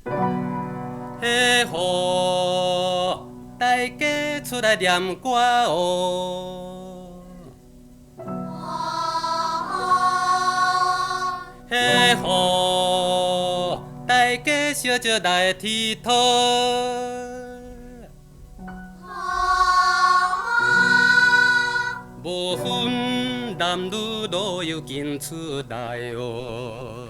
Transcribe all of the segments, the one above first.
嘿吼，大家出来念歌哦。嘿吼，大家小少来剃头。无分男女老幼紧出来哦。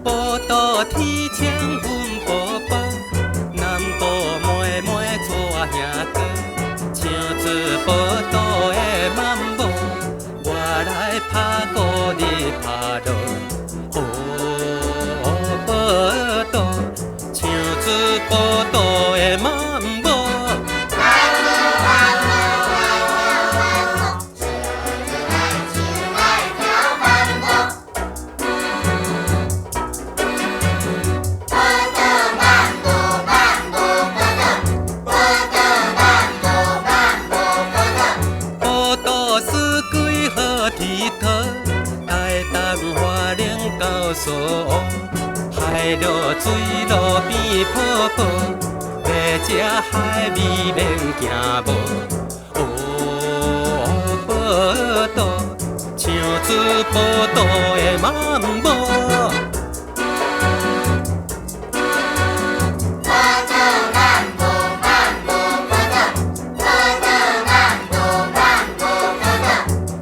报道天青阮宝宝，南部妹妹带兄哥，唱出报道的漫步，我来拍鼓你拍锣。报道唱出报道的漫步。海落水路边泡泡，要食海味免惊无。报道唱出报道的漫步。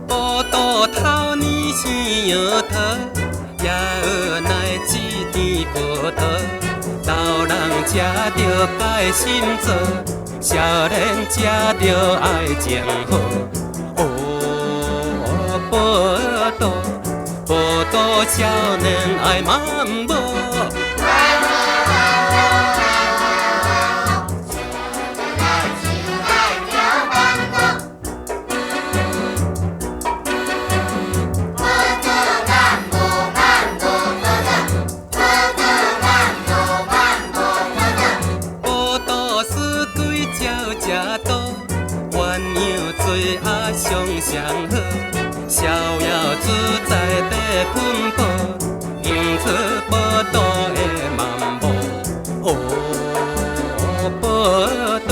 报道头年生摇头。也学来一甜葡萄，老人吃着该心做，少年吃着爱情好。报道少年爱漫步。上上好，逍遥自在地奔波，迎出报道的漫步。报道，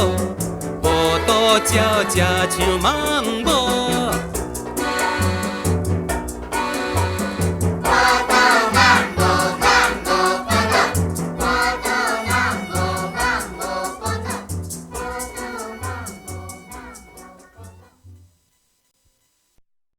报道鸟只像漫